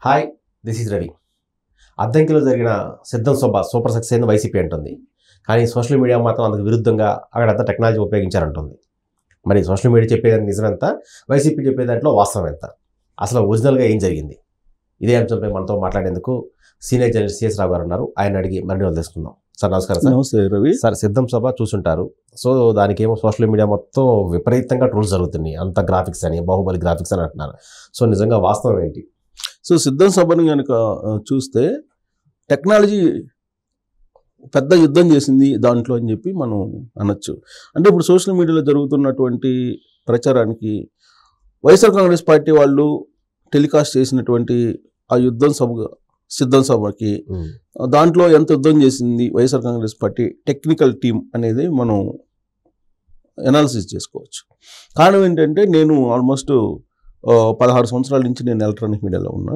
Hi, this is Ravi. అద్దంకిలో జరిగిన సిద్ధం సభ సూపర్ సక్సెస్ అయిన వైసీపీ అంటుంది. కానీ సోషల్ మీడియా మాత్రం అందుకు విరుద్ధంగా అక్కడంతా టెక్నాలజీ ఉపయోగించారంటుంది. మరి సోషల్ మీడియా చెప్పేదాన్ని నిజమెంత, వైసీపీ చెప్పే దాంట్లో వాస్తవం ఎంత, అసలు ఒరిజినల్గా ఏం జరిగింది? ఇదే అంశంపై మనతో మాట్లాడేందుకు సీనియర్ జర్నలిస్ట్ సిఎస్ రావు గారు ఉన్నారు. ఆయన అడిగి మరిన్ని తెలుసుకుందాం. సార్ నమస్కారం. సార్. నమస్తే రవి. సార్, సిద్ధం సభ చూసుంటారు. సో దానికి ఏమో సోషల్ మీడియా మొత్తం విపరీతంగా ట్రోల్స్ జరుగుతున్నాయి. అంత గ్రాఫిక్స్ అని, బాహుబలి గ్రాఫిక్స్ అని అంటున్నారు. సో నిజంగా వాస్తవం ఏంటి? సో సిద్ధం సభని కనుక చూస్తే టెక్నాలజీ పెద్ద యుద్ధం చేసింది దాంట్లో అని చెప్పి మనం అనొచ్చు. అంటే ఇప్పుడు సోషల్ మీడియాలో జరుగుతున్నటువంటి ప్రచారానికి వైఎస్ఆర్ కాంగ్రెస్ పార్టీ వాళ్ళు టెలికాస్ట్ చేసినటువంటి ఆ యుద్ధం సభ సిద్ధం సభకి దాంట్లో ఎంత యుద్ధం చేసింది YSR Congress party technical team అనేది మనం ఎనాలిసిస్ చేసుకోవచ్చు. కారణం ఏంటంటే నేను ఆల్మోస్ట్ 16 సంవత్సరాల నుంచి నేను ఎలక్ట్రానిక్ మీడియాలో ఉన్నా.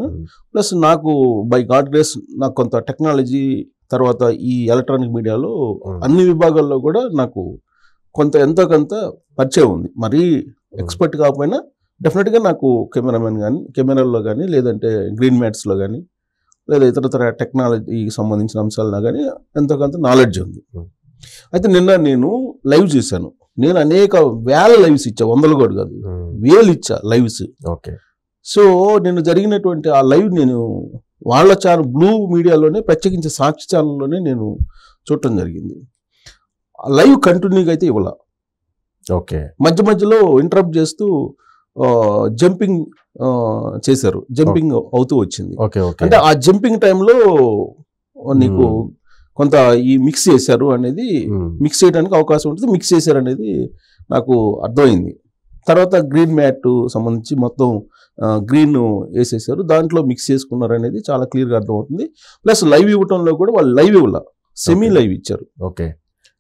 ప్లస్ నాకు బై గాడ్ గ్రేస్ నాకు కొంత టెక్నాలజీ తర్వాత ఈ ఎలక్ట్రానిక్ మీడియాలో అన్ని విభాగాల్లో కూడా నాకు ఎంతో కొంత పరిచయం ఉంది. మరీ ఎక్స్పర్ట్ కాకపోయినా డెఫినెట్గా నాకు కెమెరామెన్ కానీ, కెమెరాల్లో కానీ, లేదంటే గ్రీన్ మ్యాట్స్లో కానీ, లేదా ఇతరతర టెక్నాలజీకి సంబంధించిన అంశాల్లో కానీ ఎంతో కొంత నాలెడ్జ్ ఉంది. అయితే నిన్న నేను లైవ్ చేశాను. నేను అనేక వేల లైవ్స్ ఇచ్చా, వందలు కూడా కాదు, వేలు ఇచ్చా లైవ్స్. ఓకే. సో నేను జరిగినటువంటి ఆ లైవ్ నేను వాళ్ళ ఛానల్ బ్లూ మీడియాలోనే, ప్రత్యేకించి సాక్షి ఛానల్లోనే నేను చూడటం జరిగింది. ఆ లైవ్ కంటిన్యూగా అయితే ఇవ్వాల. ఓకే. మధ్య మధ్యలో ఇంటరప్ట్ చేస్తూ జంపింగ్ చేశారు, జంపింగ్ అవుతూ వచ్చింది. అంటే ఆ జంపింగ్ టైంలో నీకు కొంత ఈ మిక్స్ చేశారు అనేది, మిక్స్ చేయడానికి అవకాశం ఉంటుంది, మిక్స్ చేశారు అనేది నాకు అర్థమైంది. తర్వాత గ్రీన్ మ్యాట్ సంబంధించి మొత్తం గ్రీన్ వేసేసారు, దాంట్లో మిక్స్ చేసుకున్నారు అనేది చాలా క్లియర్గా అర్థమవుతుంది. ప్లస్ లైవ్ ఇవ్వటంలో కూడా వాళ్ళు లైవ్ ఇవ్వాల, సెమీ లైవ్ ఇచ్చారు. ఓకే.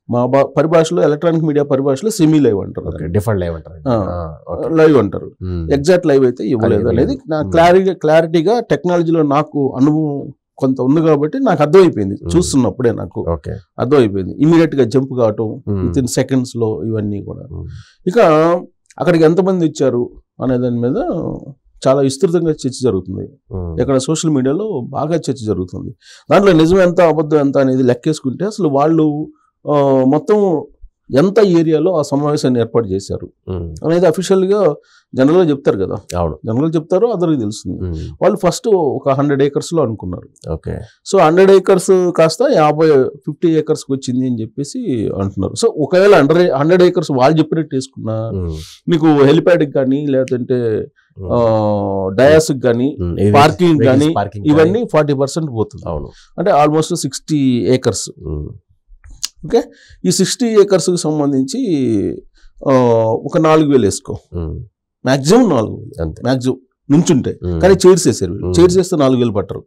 మా పరిభాషలో, ఎలక్ట్రానిక్ మీడియా పరిభాషలో సెమీ లైవ్ అంటారు, డిఫరెంట్ లైవ్ అంటారు, లైవ్ అంటారు. ఎగ్జాక్ట్ లైవ్ అయితే ఇవ్వలేదు అనేది నా క్లారిటీగా టెక్నాలజీలో నాకు అనుభవం కొంత ఉంది కాబట్టి నాకు అర్థమైపోయింది. చూస్తున్నప్పుడే నాకు అర్థమైపోయింది. ఇమీడియట్ గా జంప్ కావటం విత్ ఇన్ సెకండ్స్ లో ఇవన్నీ కూడా. ఇక అక్కడికి ఎంతమంది ఇచ్చారు అనే దాని మీద చాలా విస్తృతంగా చర్చ జరుగుతుంది. ఇక్కడ సోషల్ మీడియాలో బాగా చర్చ జరుగుతుంది. దాంట్లో నిజం ఎంత, అబద్ధం ఎంత అనేది లెక్కేసుకుంటే అసలు వాళ్ళు మొత్తం ఎంత ఏరియాలో ఆ సమావేశాన్ని ఏర్పాటు చేశారు అనేది అఫీషియల్గా జనరల్గా చెప్తారు కదా. జనరల్గా చెప్తారు, అందరికి తెలుస్తుంది. వాళ్ళు ఫస్ట్ ఒక 100 acres లో అనుకున్నారు. సో 100 acres కాస్త 50 acres వచ్చింది అని చెప్పేసి అంటున్నారు. సో ఒకవేళ 100 acres వాళ్ళు చెప్పినట్టు వేసుకున్నా మీకు హెలిప్యాడ్కి కానీ, లేదంటే డయాస్కి కానీ, పార్కింగ్ కానీ, ఇవన్నీ 40% పోతుంది. అంటే ఆల్మోస్ట్ 60 acres. ఓకే. ఈ 60 acres సంబంధించి ఒక 4,000 వేసుకో, మాక్సిమం 4,000 మాక్సిమం నుంచుంటే. కానీ చైర్స్ వేసారు, చైర్స్ వేస్తే 4,000 పట్టరు,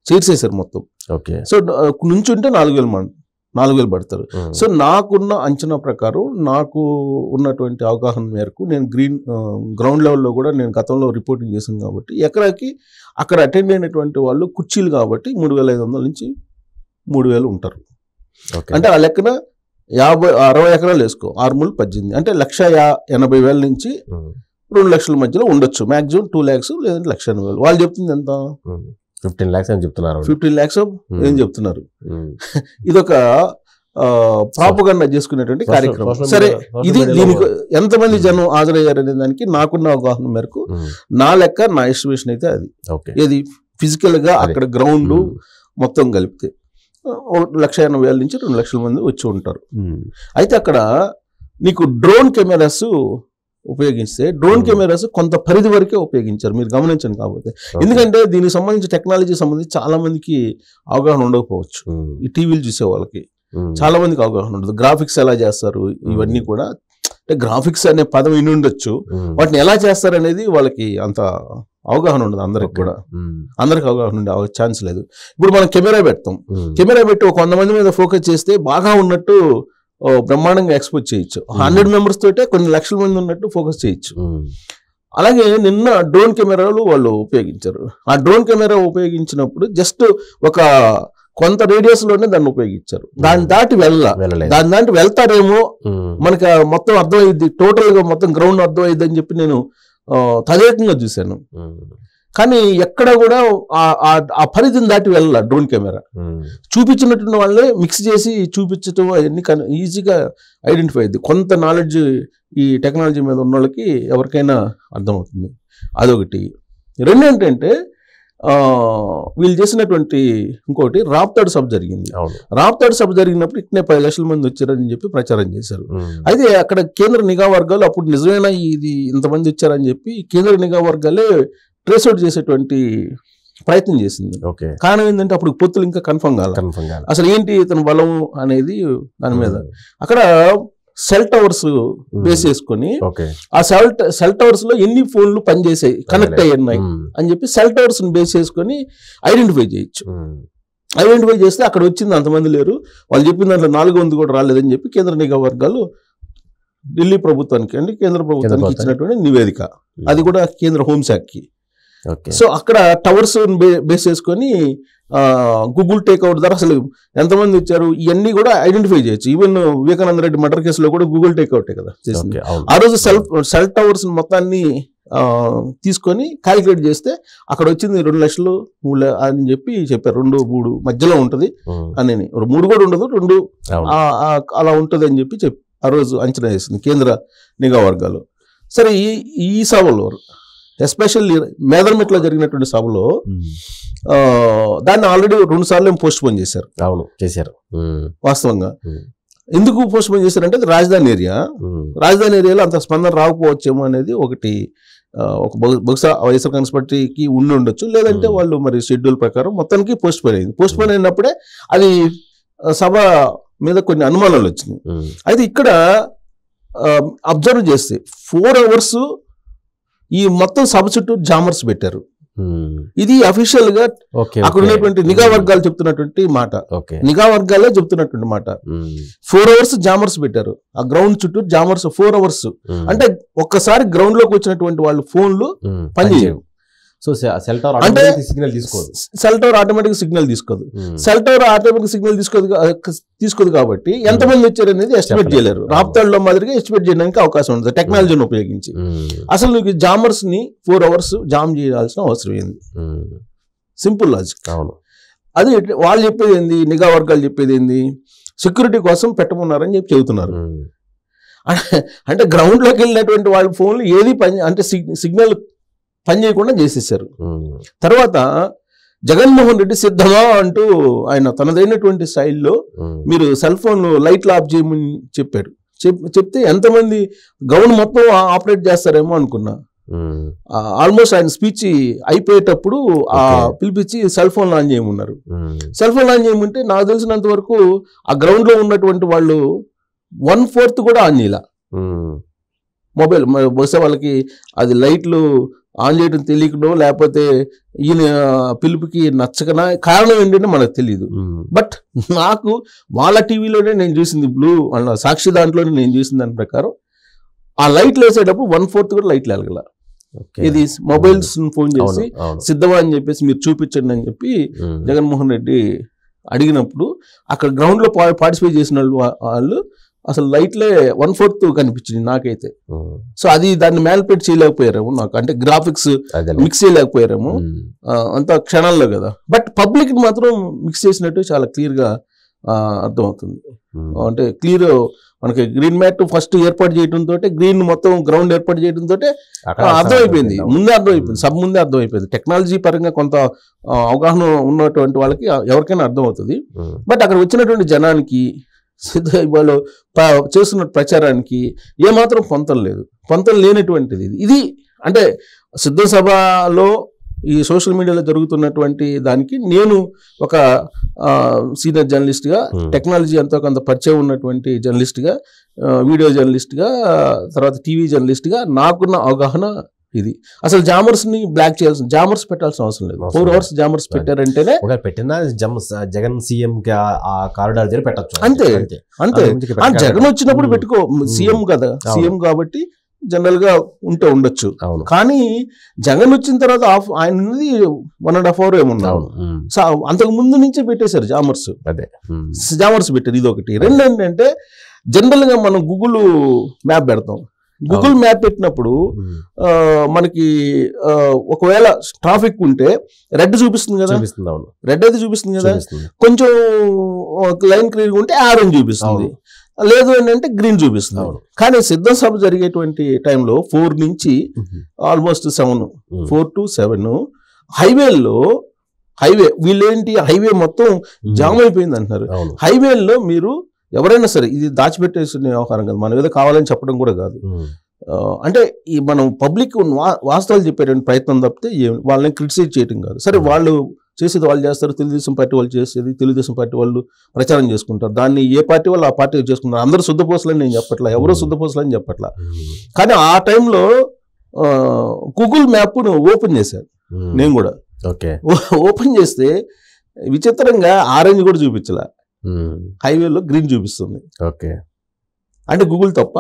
చైర్స్ వేసారు మొత్తం. సో నుంచుంటే 4,000 పడతారు. సో నాకున్న అంచనా ప్రకారం, నాకు ఉన్నటువంటి అవగాహన మేరకు, నేను గ్రౌండ్ లెవెల్లో కూడా నేను గతంలో రిపోర్టింగ్ చేశాను కాబట్టి, ఎకరాకి అక్కడ అటెండ్ అయినటువంటి వాళ్ళు కుర్చీలు కాబట్టి 3,500 నుంచి 3,000 ఉంటారు. అంటే ఆ లెక్కన 60 ఎకరాలు వేసుకో, 6×18 అంటే 1,80,000 నుంచి 2 లక్షల మధ్యలో ఉండొచ్చు. మాక్సిమం 2 lakhs లేదంటే 1,80,000. వాళ్ళు చెప్తుంది ఎంత? 15 lakhs అని చెప్తున్నారు. 15 lakhs ఏం చెప్తున్నారు? ఇదొక ప్రాపగండా చేసుకునేటువంటి కార్యక్రమం. సరే, ఇది దీనికి ఎంతమంది జనం హాజరయ్యారు అనే దానికి నాకున్న అవగాహన మేరకు నా లెక్క, నా ఎస్టిమేషన్ అయితే అది. ఏది ఫిజికల్ గా అక్కడ గ్రౌండ్ మొత్తం కలిపితే 1,80,000 నుంచి 2 లక్షల మంది వచ్చి ఉంటారు. అయితే అక్కడ నీకు డ్రోన్ కెమెరాస్ ఉపయోగిస్తే, డ్రోన్ కెమెరాస్ కొంత పరిధి వరకే ఉపయోగించారు, మీరు గమనించండి. కాకపోతే ఎందుకంటే దీనికి సంబంధించి టెక్నాలజీ సంబంధించి చాలా మందికి అవగాహన ఉండకపోవచ్చు. ఈ టీవీలు చూసే వాళ్ళకి చాలా మందికి అవగాహన ఉండదు. గ్రాఫిక్స్ ఎలా చేస్తారు ఇవన్నీ కూడా, అంటే గ్రాఫిక్స్ అనే పదం విని ఉండొచ్చు, వాటిని ఎలా చేస్తారు అనేది వాళ్ళకి అంత అవగాహన ఉండదు. అందరికి కూడా, అందరికి అవగాహన ఉండే ఛాన్స్ లేదు. ఇప్పుడు మనం కెమెరా పెడతాం, కెమెరా పెట్టి 100 మంది మీద ఫోకస్ చేస్తే బాగా ఉన్నట్టు బ్రహ్మాండంగా ఎక్స్పోజ్ చేయొచ్చు. 100 members తోటే కొన్ని లక్షల మంది ఉన్నట్టు ఫోకస్ చేయొచ్చు. అలాగే నిన్న డ్రోన్ కెమెరాలు వాళ్ళు ఉపయోగించారు. ఆ డ్రోన్ కెమెరా ఉపయోగించినప్పుడు జస్ట్ ఒక కొంత రేడియస్ లోనే దాన్ని ఉపయోగించారు. దాన్ని దాటి దాన్ని దాటి వెళ్తారేమో, మనకి మొత్తం అర్థమైంది, టోటల్ గా మొత్తం గ్రౌండ్ అర్థమైంది అని చెప్పి నేను తదేకంగా చూశాను. కానీ ఎక్కడ కూడా ఆ పరిధిని దాటి వెళ్ళాలి డ్రోన్ కెమెరా. చూపించినటువంటి వాళ్ళే మిక్స్ చేసి చూపించడం అవన్నీ ఈజీగా ఐడెంటిఫై అయింది. కొంత నాలెడ్జ్ ఈ టెక్నాలజీ మీద ఉన్న వాళ్ళకి ఎవరికైనా అర్థమవుతుంది. అదొకటి. రెండు ఏంటంటే వీళ్ళు చేసినటువంటి ఇంకోటి రాప్తాడు సభ జరిగింది. రాప్తాడు సభ జరిగినప్పుడు ఇట్నే 10 లక్షల మంది వచ్చారని చెప్పి ప్రచారం చేశారు. అయితే అక్కడ కేంద్ర నిఘా వర్గాలు అప్పుడు నిజమేనా ఇది ఇంతమంది వచ్చారని చెప్పి కేంద్ర నిఘా వర్గాలే ట్రేస్ అవుట్ చేసేటువంటి ప్రయత్నం చేసింది. కారణం ఏంటంటే అప్పుడు పొత్తులు ఇంకా కన్ఫర్మ్ కావాలి, అసలు ఏంటి ఇతని బలం అనేది దాని మీద. అక్కడ సెల్ టవర్స్ బేస్ చేసుకొని ఆ సెల్ టవర్స్ లో ఎన్ని ఫోన్లు పనిచేసాయి, కనెక్ట్ అయ్యి ఉన్నాయి అని చెప్పి సెల్ టవర్స్ బేస్ చేసుకొని ఐడెంటిఫై చేయొచ్చు. ఐడెంటిఫై చేస్తే అక్కడ వచ్చింది అంతమంది లేరు, వాళ్ళు చెప్పిన దాంట్లో 400 కూడా రాలేదని చెప్పి కేంద్ర నిఘా వర్గాలు ఢిల్లీ ప్రభుత్వానికి కేంద్ర ప్రభుత్వానికి ఇచ్చినటువంటి నివేదిక. అది కూడా కేంద్ర హోంశాఖకి. సో అక్కడ టవర్స్ బేస్ చేసుకొని గూగుల్ టేక్అవుట్ ద్వారా అసలు ఎంతమంది వచ్చారు ఇవన్నీ కూడా ఐడెంటిఫై చేయొచ్చు. ఈవెన్ వివేకానంద రెడ్డి మర్డర్ కేసులో కూడా గూగుల్ టేక్అవుటే కదా చేసింది. ఆ రోజు సెల్ టవర్స్ మొత్తాన్ని తీసుకొని క్యాలిక్యులేట్ చేస్తే అక్కడ వచ్చింది 2 లక్షలు 3 అని చెప్పి చెప్పారు. 2-3 మధ్యలో ఉంటుంది అని, 3 కూడా ఉండదు, 2 అలా ఉంటుంది అని చెప్పి ఆ రోజు అంచనా వేసింది కేంద్ర నిఘా వర్గాలు. సరే ఈ సభలో ఎస్పెషల్లీ మేదర్మెట్లో జరిగినటువంటి సభలో దాన్ని ఆల్రెడీ 2 సార్లు పోస్ట్ పోన్ చేశారు. అవును, చేశారు. వాస్తవంగా ఎందుకు పోస్ట్ పోన్ చేశారంటే అది రాజధాని ఏరియాలో అంత స్పందన రాకపోవచ్చేమో అనేది ఒకటి. బహుశా వైఎస్ఆర్ కాంగ్రెస్ పార్టీకి ఉండి ఉండొచ్చు, లేదంటే వాళ్ళు మరి షెడ్యూల్ ప్రకారం మొత్తానికి పోస్ట్ పోన్ అయింది. పోస్ట్ పోన్ అయినప్పుడే అది సభ మీద కొన్ని అనుమానాలు వచ్చినాయి. అయితే ఇక్కడ అబ్జర్వ్ చేస్తే 4 hours ఈ మొత్తం సభ చుట్టూ జామర్స్ పెట్టారు. ఇది అఫీషియల్ గా అక్కడ ఉన్నటువంటి నిఘా వర్గాలు చెప్తున్నటువంటి మాట, నిఘా వర్గాలే చెప్తున్నటువంటి మాట. 4 hours జామర్స్ పెట్టారు. ఆ గ్రౌండ్ చుట్టూ జామర్స్ 4 hours. అంటే ఒక్కసారి గ్రౌండ్ లోకి వచ్చినటువంటి వాళ్ళు ఫోన్లు పనిచేయవు. So cell tower automatic signal తీసుకోదు. సెల్ టవర్ ఆటోమేటిక్ సిగ్నల్ తీసుకోదు కాబట్టి ఎంతమంది వచ్చారు అనేది ఎస్టిమేట్ చేయలేరు. రాప్తాడులో మాదిరిగా ఎస్టిమేట్ చేయడానికి అవకాశం ఉంటుంది టెక్నాలజీని ఉపయోగించి. అసలు నీకు జామర్స్ ని 4 hours జామ్ చేయాల్సిన అవసరం ఏంది? Simple logic. అవును, అది వాళ్ళు చెప్పేది ఏంది, నిఘా వర్గాలు చెప్పేది ఏంది, సెక్యూరిటీ కోసం పెట్టమన్నారని చెప్పి చెబుతున్నారు. అంటే గ్రౌండ్ లోకి వెళ్ళినటువంటి వాళ్ళ ఫోన్లు ఏది అంటే సిగ్నల్ పని చేయకుండా చేసేసారు. తర్వాత జగన్మోహన్ రెడ్డి సిద్ధమా అంటూ ఆయన తనదైనటువంటి స్టైల్లో మీరు సెల్ ఫోన్ లైట్లు ఆఫ్ చేయమని చెప్పాడు. చెప్తే ఎంతమంది గ్రౌండ్ మొత్తం ఆపరేట్ చేస్తారేమో అనుకున్నా. ఆల్మోస్ట్ ఆయన స్పీచ్ అయిపోయేటప్పుడు పిలిపించి సెల్ ఫోన్ ఆన్ చేయమన్నారు. సెల్ ఫోన్ ఆన్ చేయమంటే నాకు తెలిసినంత వరకు ఆ గ్రౌండ్ లో ఉన్నటువంటి వాళ్ళు 1/4 కూడా ఆన్ చేయాల మొబైల్. బహుశా వాళ్ళకి అది లైట్లు ఆన్ చేయడం తెలియకనో లేకపోతే ఈయన పిలుపుకి నచ్చకనా, కారణం ఏంటంటే మనకు తెలియదు. బట్ నాకు వాళ్ళ టీవీలోనే నేను చూసింది, బ్లూ అన్న సాక్షి దాంట్లోనే నేను చూసిన దాని ప్రకారం ఆ లైట్లు వేసేటప్పుడు 1/4 కూడా లైట్లు వెలగల. ఇది మొబైల్స్ ఫోన్ చేసి సిద్ధమా అని చెప్పేసి మీరు చూపించండి అని చెప్పి జగన్మోహన్ రెడ్డి అడిగినప్పుడు అక్కడ గ్రౌండ్ లో పార్టిసిపేట్ చేసిన వాళ్ళు అసలు లైట్లే 1/4 కనిపించింది నాకైతే. సో అది దాన్ని మ్యానిపులేట్ చేయలేకపోయారేమో నాకు, అంటే గ్రాఫిక్స్ మిక్స్ చేయలేకపోయారేమో అంత క్షణాల్లో కదా. బట్ పబ్లిక్ మాత్రం మిక్స్ చేసినట్టు చాలా క్లియర్ గా అర్థమవుతుంది. అంటే క్లియర్ మనకి గ్రీన్ మ్యాట్ ఫస్ట్ ఏర్పాటు చేయడంతో, గ్రీన్ మొత్తం గ్రౌండ్ ఏర్పాటు చేయడంతో అర్థమైపోయింది, ముందే అర్థమైపోయింది, సబ్ ముందే అర్థమైపోయింది. టెక్నాలజీ పరంగా కొంత అవగాహన ఉన్నటువంటి వాళ్ళకి ఎవరికైనా అర్థమవుతుంది. బట్ అక్కడ వచ్చినటువంటి జనానికి వాళ్ళు చేస్తున్న ప్రచారానికి ఏమాత్రం పొంతం లేనటువంటిది ఇది. అంటే సిద్ధ సభలో ఈ సోషల్ మీడియాలో జరుగుతున్నటువంటి దానికి నేను ఒక సీనియర్ జర్నలిస్ట్గా, టెక్నాలజీ ఎంతో కొంత పరిచయం ఉన్నటువంటి జర్నలిస్ట్గా, వీడియో జర్నలిస్ట్గా, తర్వాత టీవీ జర్నలిస్ట్గా నాకున్న అవగాహన ఇది. అసలు జామర్స్ ని బ్లాక్ చేయాల్సిన, జామర్స్ పెట్టాల్సిన అవసరం లేదు. 4 hours జామర్స్ పెట్టారంటేనే పెట్టిన జగన్ సీఎం కారిడార్ దగ్గర పెట్టచ్చు అంతే. జగన్ వచ్చినప్పుడు పెట్టుకో, సీఎం కదా, సీఎం కాబట్టి జనరల్ గా ఉండొచ్చు. కానీ జగన్ వచ్చిన తర్వాత ఆయనది 1.5 hour ఏమున్నాడు. సో అంతకు ముందు నుంచే పెట్టేశారు జామర్స్ పెట్టారు. ఇది ఒకటి. రెండు ఏంటంటే జనరల్ గా మనం గూగుల్ మ్యాప్ పెడతాం, గూగుల్ మ్యాప్ పెట్టినప్పుడు మనకి ఒకవేళ ట్రాఫిక్ ఉంటే రెడ్ చూపిస్తుంది కదా, రెడ్ అయితే చూపిస్తుంది కదా, కొంచెం లైన్ క్లియర్ ఉంటే ఆరెంజ్ చూపిస్తుంది, లేదు ఏంటంటే గ్రీన్ చూపిస్తుంది. కానీ సిద్ధం సభ జరిగేటువంటి టైంలో 4 నుంచి ఆల్మోస్ట్ 7, 4 to 7 హైవే వీళ్ళేంటి హైవే మొత్తం జామ్ అయిపోయింది అంటున్నారు. హైవేల్లో మీరు ఎవరైనా సరే, ఇది దాచిపెట్టేసిన వ్యవహారం కాదు, మనం ఏదో కావాలని చెప్పడం కూడా కాదు. అంటే ఈ మనం పబ్లిక్ వాస్తవాలు చెప్పేటువంటి ప్రయత్నం తప్పితే వాళ్ళని క్రిటిసైజ్ చేయడం కాదు. సరే, వాళ్ళు చేసేది వాళ్ళు చేస్తారు, తెలుగుదేశం పార్టీ వాళ్ళు చేసేది తెలుగుదేశం పార్టీ వాళ్ళు ప్రచారం చేసుకుంటారు, దాన్ని ఏ పార్టీ వాళ్ళు ఆ పార్టీ చేసుకుంటారు. అందరూ శుద్ధపోసలని నేను చెప్పట్లా, ఎవరో శుద్ధపోసలని చెప్పట్లా. కానీ ఆ టైంలో గూగుల్ మ్యాప్ను ఓపెన్ చేశాను నేను కూడా. ఓపెన్ చేస్తే విచిత్రంగా ఆరెంజ్ కూడా చూపించలే, హైవేలో గ్రీన్ చూపిస్తుంది. అంటే గూగుల్ తప్ప?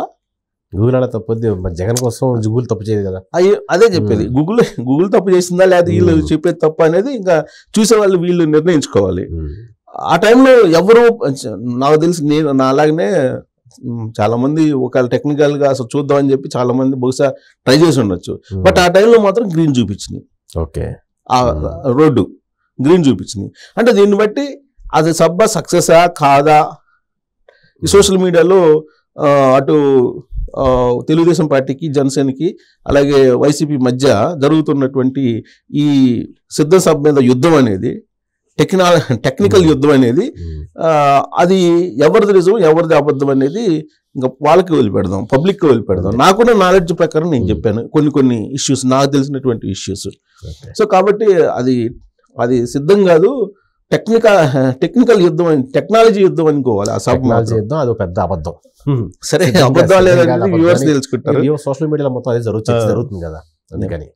గూగుల్ అలా తప్పొద్ది, జగన్ కోసం గూగుల్ తప్పు చేయదు కదా. అదే చెప్పేది, గూగుల్ తప్పు చేసిందా లేదా వీళ్ళు చెప్పేది తప్ప అనేది ఇంకా చూసేవాళ్ళు వీళ్ళు నిర్ణయించుకోవాలి. ఆ టైంలో ఎవరు, నాకు తెలిసి నేను నా అలాగనే చాలా మంది ఒకవేళ టెక్నికల్ గా అసలు చూద్దామని చెప్పి చాలా మంది బహుశా ట్రై చేసి ఉండొచ్చు. బట్ ఆ టైంలో మాత్రం గ్రీన్ చూపించినాయి, ఆ రోడ్డు గ్రీన్ చూపించినాయి. అంటే దీన్ని బట్టి అది సబ్బా సక్సెసా కాదా, ఈ సోషల్ మీడియాలో అటు తెలుగుదేశం పార్టీకి జనసేనకి అలాగే వైసీపీ మధ్య జరుగుతున్నటువంటి ఈ సిద్ధం సభ మీద యుద్ధం అనేది, టెక్నికల్ యుద్ధం అనేది, అది ఎవరిది నిజం ఎవరిది అబద్ధం అనేది ఇంకా వాళ్ళకి వదిలిపెడదాం, పబ్లిక్కి వదిలిపెడదాం. నాకున్న నాలెడ్జ్ ప్రకారం నేను చెప్పాను కొన్ని ఇష్యూస్, నాకు తెలిసినటువంటి ఇష్యూస్. సో కాబట్టి అది సిద్ధం కాదు, టెక్నికల్ యుద్ధం అని, టెక్నాలజీ యుద్ధం అనుకోవాలి. ఆ టెక్నాలజీ యుద్ధం అది పెద్ద అబద్ధం. సరే, అబద్ధాలు తెలుసుకుంటారు సోషల్ మీడియాలో మొత్తం అదే జరుగుతుంది కదా, అందుకని